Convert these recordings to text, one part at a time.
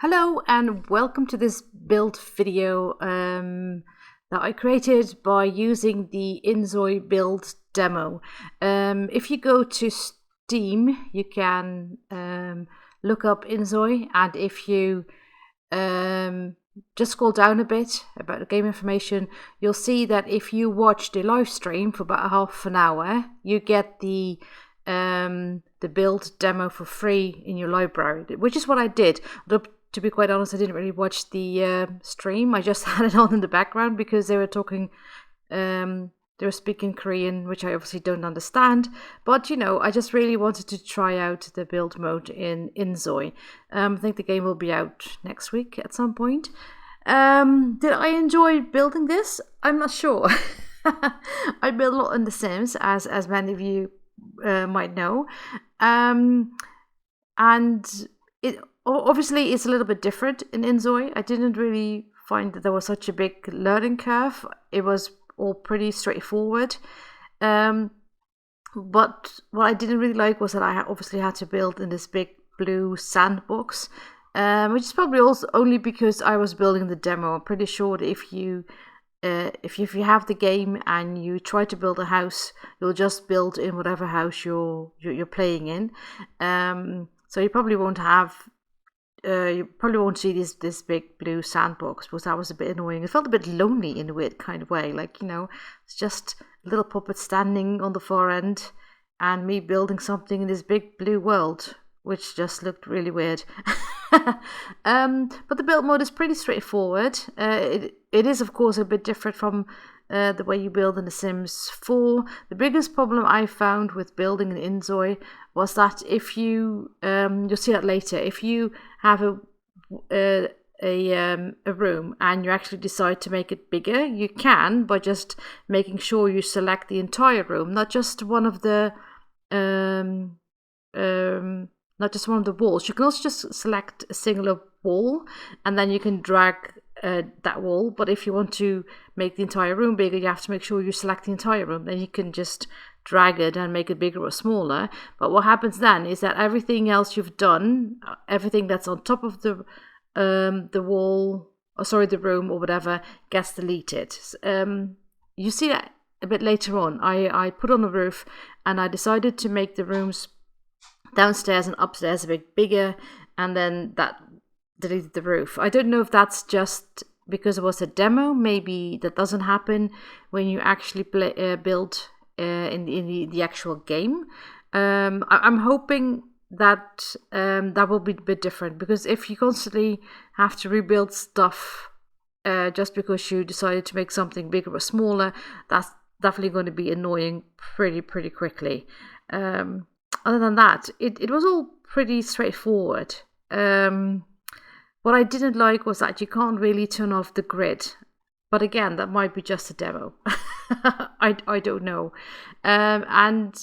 Hello and welcome to this build video that I created by using the Inzoi build demo. If you go to Steam, you can look up Inzoi, and if you just scroll down a bit about the game information, you'll see that if you watch the live stream for about half an hour, you get the build demo for free in your library, which is what I did. Although, to be quite honest, I didn't really watch the stream. I just had it on in the background because they were talking, they were speaking Korean, which I obviously don't understand. But, I just really wanted to try out the build mode in Inzoi. I think the game will be out next week at some point. Did I enjoy building this? I'm not sure. I build a lot in The Sims, as many of you might know. And it obviously it's a little bit different in Inzoi. I didn't really find that there was such a big learning curve. It was all pretty straightforward. But what I didn't really like was that I obviously had to build in this big blue sandbox, which is probably also only because I was building the demo. I'm pretty sure that if you have the game and you try to build a house, you'll just build in whatever house you're playing in. So you probably won't see this big blue sandbox, because that was a bit annoying. It felt a bit lonely in a weird kind of way, like, it's just a little puppet standing on the far end and me building something in this big blue world, which just looked really weird. But the build mode is pretty straightforward. It is, of course, a bit different from the way you build in The Sims 4. The biggest problem I found with building in Inzoi was that if you'll see that later, if you have a room and you actually decide to make it bigger, you can, by just making sure you select the entire room, not just one of the walls. You can also just select a singular wall, and then you can drag that wall. But if you want to make the entire room bigger, you have to make sure you select the entire room. Then you can just drag it and make it bigger or smaller. But what happens then is that everything else you've done, everything that's on top of the wall, the room or whatever, gets deleted. You see that a bit later on. I put on the roof, and I decided to make the rooms downstairs and upstairs a bit bigger, and then that deleted the roof. I don't know if that's just because it was a demo. Maybe that doesn't happen when you actually build in the actual game. I'm hoping that that will be a bit different, because if you constantly have to rebuild stuff just because you decided to make something bigger or smaller, that's definitely going to be annoying pretty quickly. Other than that, it was all pretty straightforward. What I didn't like was that you can't really turn off the grid. But again, that might be just a demo. I don't know. And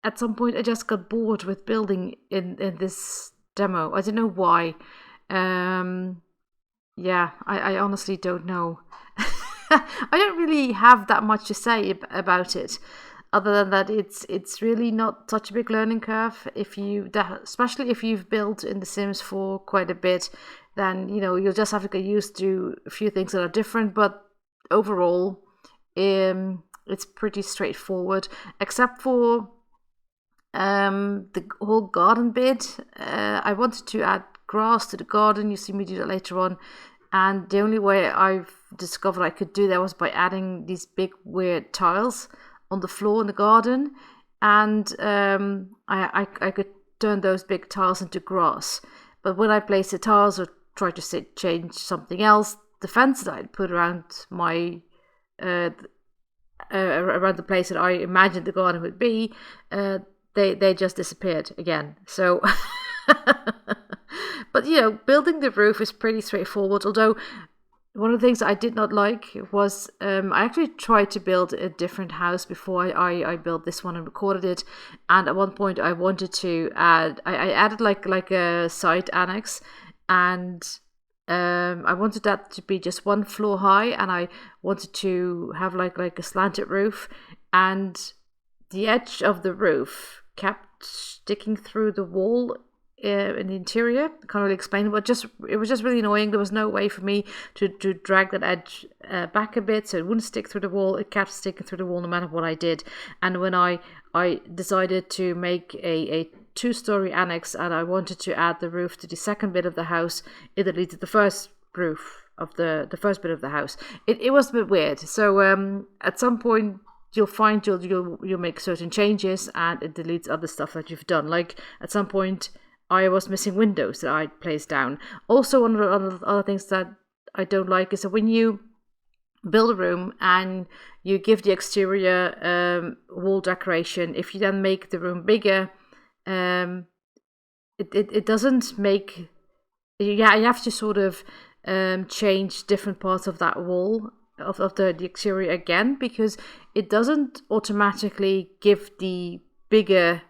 at some point, I just got bored with building in this demo. I don't know why. Yeah, I honestly don't know. I don't really have that much to say about it, other than that it's really not such a big learning curve. Especially if you've built in The Sims for quite a bit, then you'll just have to get used to a few things that are different. But overall, it's pretty straightforward, except for the whole garden bit. I wanted to add grass to the garden. You see me do that later on, and the only way I've discovered I could do that was by adding these big weird tiles on the floor in the garden, and I could turn those big tiles into grass. But when I place the tiles or try to change something else, the fence that I'd put around my around the place that I imagined the garden would be, they just disappeared again. So but building the roof is pretty straightforward. Although one of the things I did not like was I actually tried to build a different house before I built this one and recorded it. And at one point I wanted to add, I added like a side annex, and I wanted that to be just one floor high, and I wanted to have like a slanted roof, and the edge of the roof kept sticking through the wall in the interior. I can't really explain it, but just it was just really annoying. There was no way for me to drag that edge back a bit so it wouldn't stick through the wall. It kept sticking through the wall no matter what I did. And when I decided to make a 2-story annex and I wanted to add the roof to the second bit of the house, it deleted the first roof of the first bit of the house. It was a bit weird. So at some point you'll find you'll make certain changes and it deletes other stuff that you've done. Like at some point I was missing windows that I placed down. Also, one of the other things that I don't like is that when you build a room and you give the exterior wall decoration, if you then make the room bigger, it doesn't make. You have to sort of change different parts of that wall of the exterior again, because it doesn't automatically give the bigger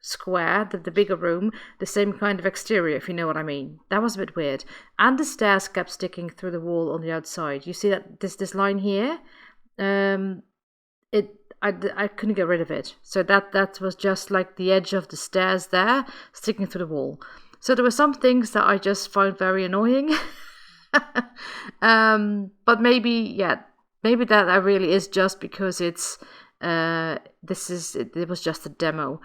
square, the bigger room, the same kind of exterior, if you know what I mean. That was a bit weird. And the stairs kept sticking through the wall on the outside. You see that this line here, I couldn't get rid of it. So that was just like the edge of the stairs there, sticking through the wall. So there were some things that I just found very annoying. But maybe that really is just because it was just a demo.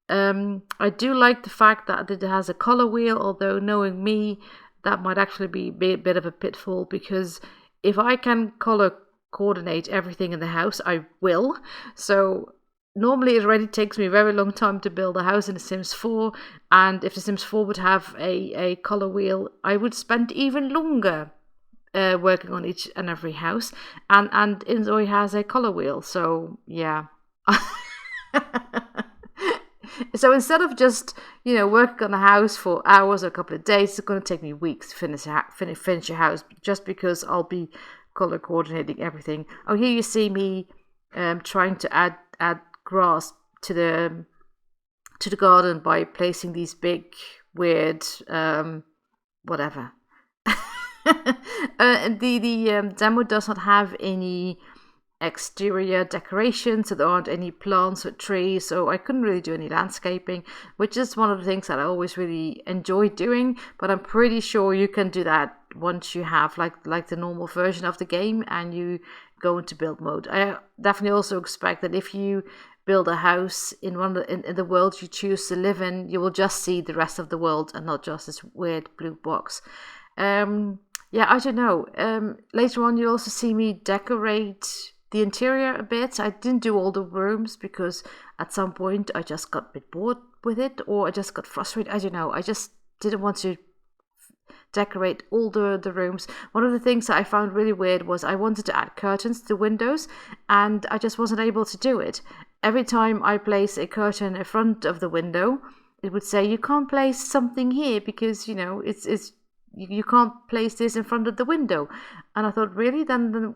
I do like the fact that it has a color wheel, although knowing me, that might actually be a bit of a pitfall, because if I can color coordinate everything in the house, I will. So normally it already takes me a very long time to build a house in The Sims 4, and if The Sims 4 would have a color wheel, I would spend even longer working on each and every house, and Inzoi has a color wheel, so yeah. So instead of just, working on a house for hours or a couple of days, it's going to take me weeks to finish a house, just because I'll be color coordinating everything. Oh, here you see me trying to add grass to the garden by placing these big weird whatever. The demo does not have any exterior decoration, so there aren't any plants or trees, so I couldn't really do any landscaping, which is one of the things that I always really enjoy doing. But I'm pretty sure you can do that once you have like the normal version of the game and you go into build mode. I definitely also expect that if you build a house in in the world you choose to live in, you will just see the rest of the world and not just this weird blue box. I don't know. Later on you'll also see me decorate the interior a bit. I didn't do all the rooms because at some point I just got a bit bored with it, or I just got frustrated. I don't know. I just didn't want to decorate all the rooms. One of the things that I found really weird was I wanted to add curtains to windows, and I just wasn't able to do it. Every time I place a curtain in front of the window, it would say you can't place something here because it's you can't place this in front of the window. And I thought, really, then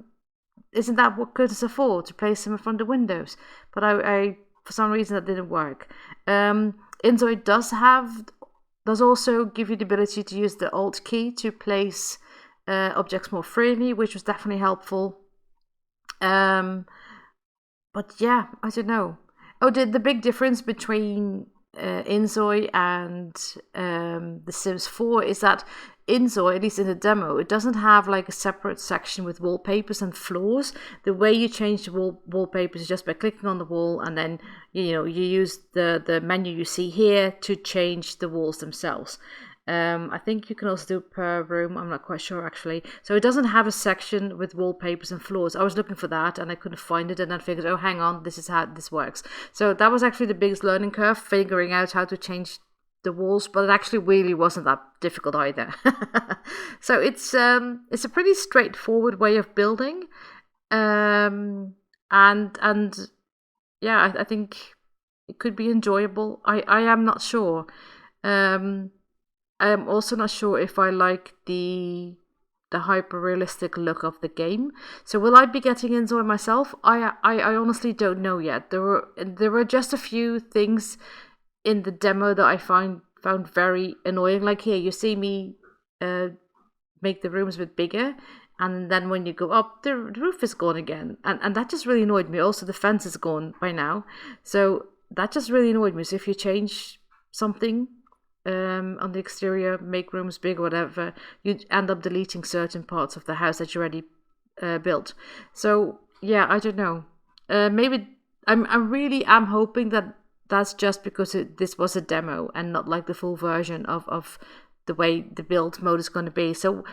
isn't that what curtains are for, to place them in front of windows? But I for some reason that didn't work. Inzoi does also give you the ability to use the Alt key to place objects more freely, which was definitely helpful. But yeah, I don't know. Oh, the big difference between Inzoi and The Sims 4 is that Inzoi, at least in the demo, it doesn't have like a separate section with wallpapers and floors. The way you change the wallpapers is just by clicking on the wall, and then you use the menu you see here to change the walls themselves. I think you can also do it per room. I'm not quite sure actually. So it doesn't have a section with wallpapers and floors. I was looking for that and I couldn't find it, and I figured, oh, hang on, this is how this works. So that was actually the biggest learning curve, figuring out how to change the walls, but it actually really wasn't that difficult either. So it's a pretty straightforward way of building, and yeah, I think it could be enjoyable. I am not sure. I am also not sure if I like the hyper realistic look of the game. So will I be getting Inzoi myself? I honestly don't know yet. There were just a few things in the demo that I found very annoying. Like here, you see me make the rooms a bit bigger, and then when you go up, the roof is gone again, and that just really annoyed me. Also, the fence is gone by now, so that just really annoyed me. So if you change something on the exterior, make rooms big or whatever, you'd end up deleting certain parts of the house that you already built. So yeah, I don't know. Maybe I'm hoping that that's just because this was a demo and not like the full version of the way the build mode is going to be. So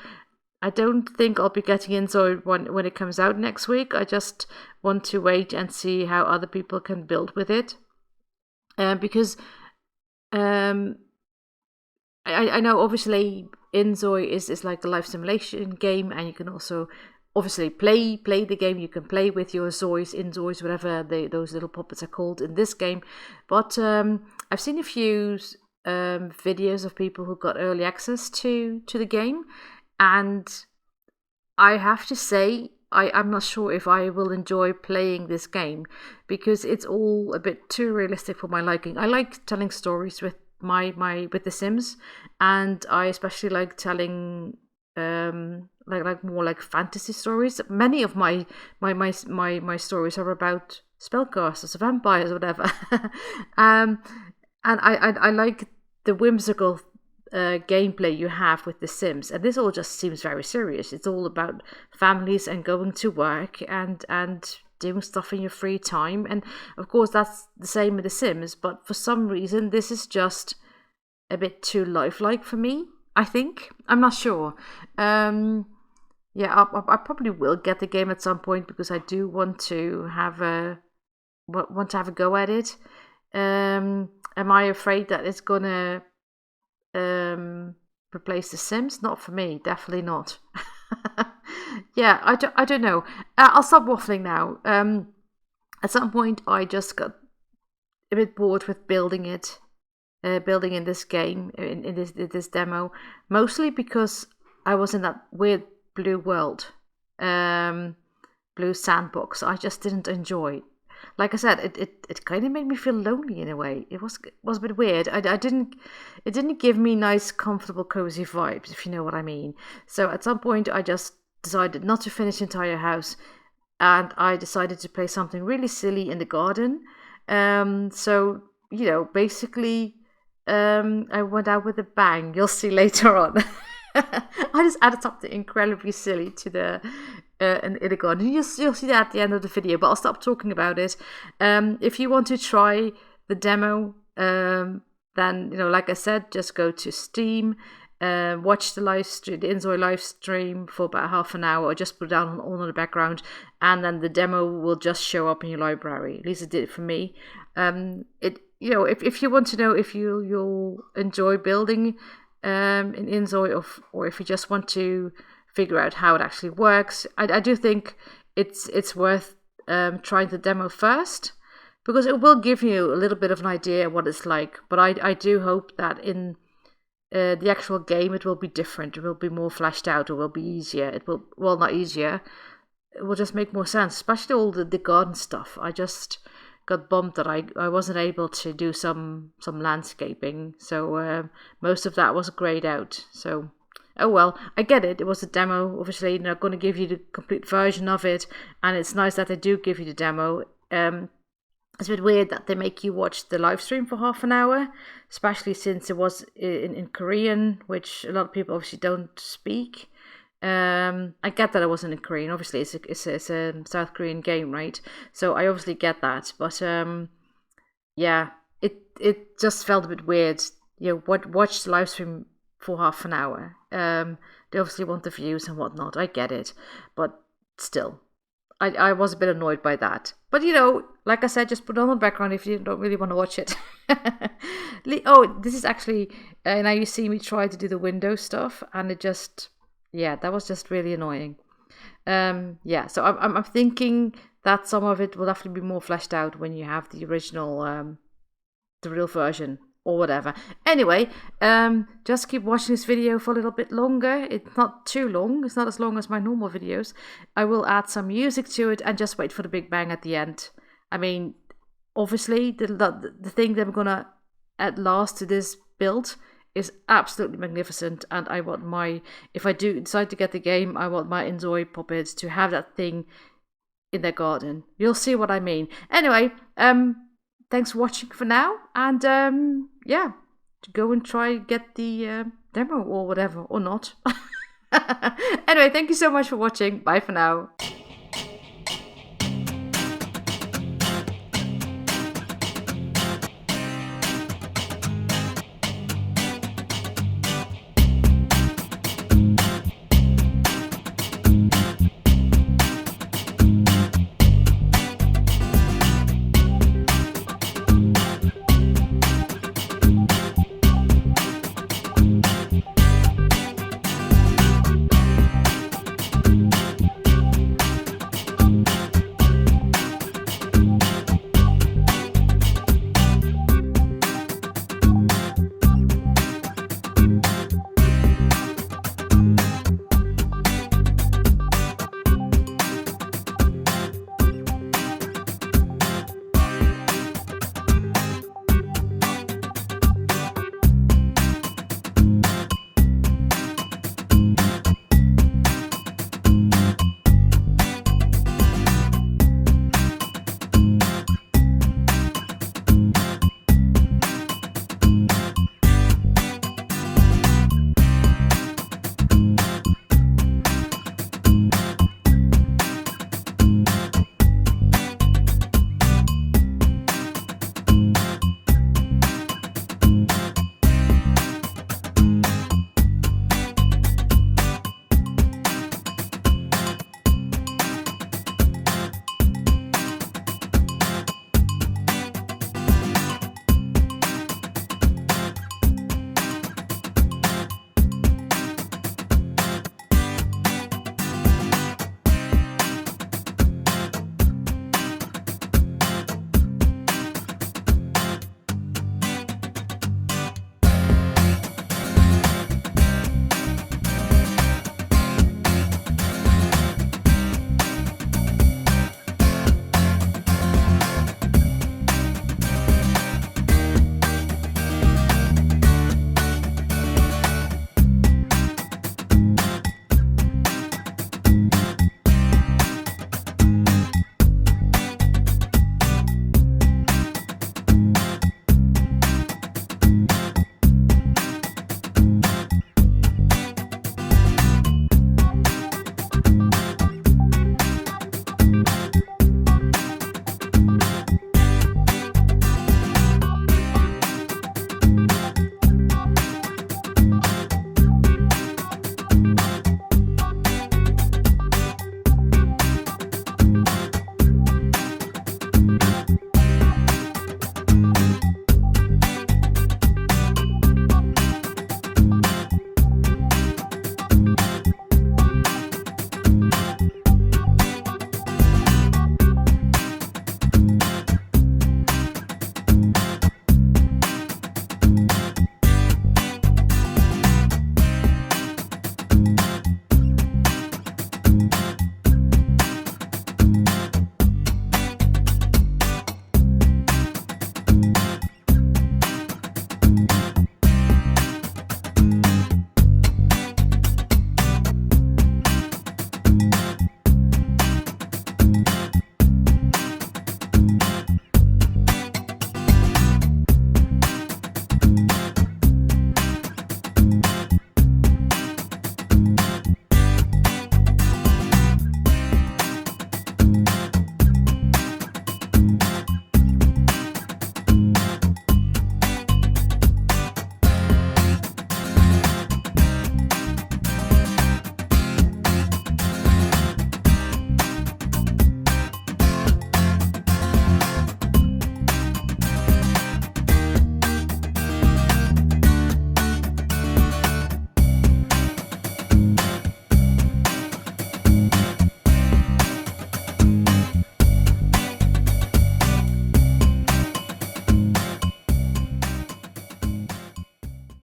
I don't think I'll be getting Inzoi when it comes out next week. I just want to wait and see how other people can build with it. Because I know obviously Inzoi is like a life simulation game, and you can also obviously play the game. You can play with your Inzois, whatever those little puppets are called in this game. But I've seen a few videos of people who got early access to the game, and I have to say I'm not sure if I will enjoy playing this game, because it's all a bit too realistic for my liking. I like telling stories with with The Sims, and I especially like telling like more like fantasy stories. Many of my stories are about spellcasters, vampires, whatever. And I like the whimsical gameplay you have with The Sims, and this all just seems very serious. It's all about families and going to work and doing stuff in your free time, and of course that's the same with The Sims, but for some reason this is just a bit too lifelike for me, I think. I'm not sure. Yeah, I probably will get the game at some point, because I do want to have a go at it. Am I afraid that it's gonna replace The Sims? Not for me, definitely not. Yeah, I don't know. I'll stop waffling now. At some point, I just got a bit bored with building in this game, in this demo, mostly because I was in that weird blue world, blue sandbox. I just didn't enjoy. Like I said, it kind of made me feel lonely in a way. It was a bit weird. It didn't give me nice, comfortable, cozy vibes, if you know what I mean. So at some point, I just decided not to finish the entire house, and I decided to play something really silly in the garden. So basically, I went out with a bang. You'll see later on. I just added something incredibly silly to the in the garden. You'll see that at the end of the video, but I'll stop talking about it. If you want to try the demo, then like I said, just go to Steam, watch the Inzoi live stream for about half an hour, or just put it down on the background, and then the demo will just show up in your library. At least it did for me. If you want to know if you'll enjoy building in Inzoi, or if you just want to figure out how it actually works, I do think it's worth trying the demo first, because it will give you a little bit of an idea what it's like. But I do hope that in the actual game it will be different. It will be more fleshed out. It will be easier. Not easier. It will just make more sense, especially all the garden stuff. I just got bummed that I wasn't able to do some landscaping, so most of that was grayed out. So oh well, I get it. It was a demo. Obviously, they're not going to give you the complete version of it, and it's nice that they do give you the demo. It's a bit weird that they make you watch the live stream for half an hour, especially since it was in Korean, which a lot of people obviously don't speak. I get that it wasn't in Korean. Obviously, it's a South Korean game, right? So I obviously get that, but yeah, it just felt a bit weird. Watch the live stream for half an hour. They obviously want the views and whatnot. I get it, but still, I was a bit annoyed by that. But like I said, just put it on the background if you don't really want to watch it. Oh, this is actually now you see me try to do the window stuff, and it just. Yeah, that was just really annoying. Yeah, so I'm thinking that some of it will definitely be more fleshed out when you have the original, the real version or whatever. Anyway, just keep watching this video for a little bit longer. It's not too long. It's not as long as my normal videos. I will add some music to it and just wait for the big bang at the end. I mean, obviously, the thing that I'm gonna add last to this build is absolutely magnificent, and I want if I do decide to get the game, I want my Inzoi puppets to have that thing in their garden. You'll see what I mean. Anyway, thanks for watching for now, and yeah, to go and get the demo or whatever, or not. Anyway, thank you so much for watching. Bye for now.